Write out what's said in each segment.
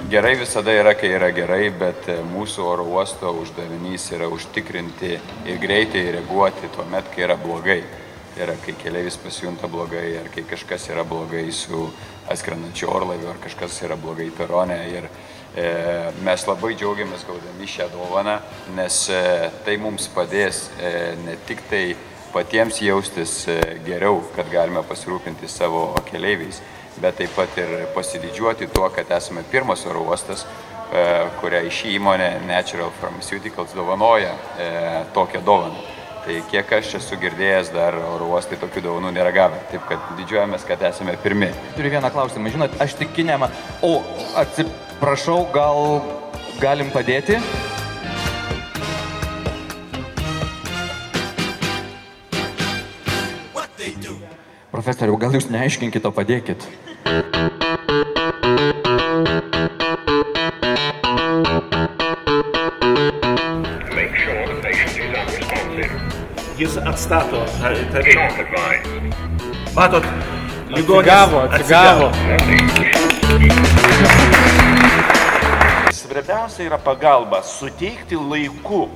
Gerai visada yra, kai yra gerai, bet mūsų oro uosto uždavinys yra užtikrinti ir greitai reaguoti tuomet, kai yra blogai. Tai yra, kai keleivis pasijunta blogai, ar kai kažkas yra blogai su atskrendančiu orlaiviu, ar kažkas yra blogai perone. Ir mes labai džiaugiamės gaudami šią dovaną, nes tai mums padės ne tik tai patiems jaustis geriau, kad galime pasirūpinti savo keleiviais, bet taip pat ir pasididžiuoti tuo, kad esame pirmas oro uostas, kurią ši įmonė Natural Pharmaceuticals dovanoja tokią dovaną. Tai kiek aš esu girdėjęs, dar oro uostai tokių dovanų nėra gavę. Taip kad didžiuojamės, kad esame pirmi. Turiu vieną klausimą. Žinot, aš tik kinėma. O, atsiprašau, gal galim padėti? Profesoriau, gal jūs neaiškinkit, o padėkit. Jis atstato tave. Matot, ligonis atsigavo. Svarbiausia yra pagalba, suteikti laiku.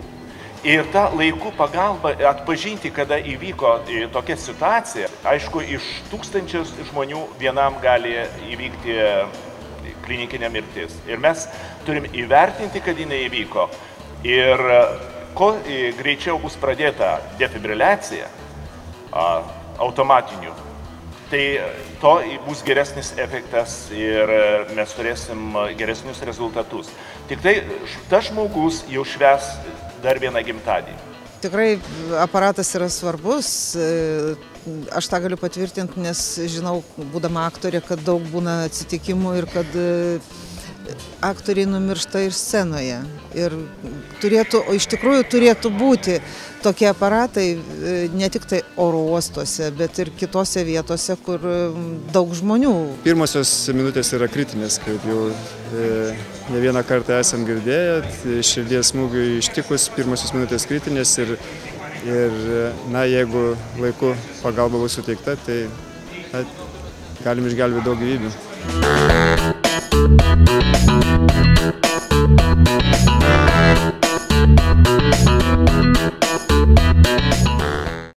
Ir tą laikų pagalbą atpažinti, kada įvyko tokia situacija. Aišku, iš 1000 žmonių vienam gali įvykti klinikinė mirtis. Ir mes turim įvertinti, kad jinai įvyko. Ir kuo greičiau bus pradėta defibriliacija automatiniu, tai to bus geresnis efektas ir mes turėsim geresnius rezultatus. Tik tai tas žmogus jau švęs dar vieną gimtadienį. Tikrai aparatas yra svarbus, aš tą galiu patvirtinti, nes žinau, būdama aktorė, kad daug būna atsitikimų ir kad aktoriai numiršta ir scenoje. Ir iš tikrųjų turėtų būti tokie aparatai ne tik tai oro uostuose, bet ir kitose vietose, kur daug žmonių. Pirmosios minutės yra kritinės, kaip jau ne vieną kartą esam girdėję, širdies smūgiui ištikus pirmosios minutės kritinės ir jeigu laiku pagalba bus suteikta, tai galim išgelbėti daug gyvybių.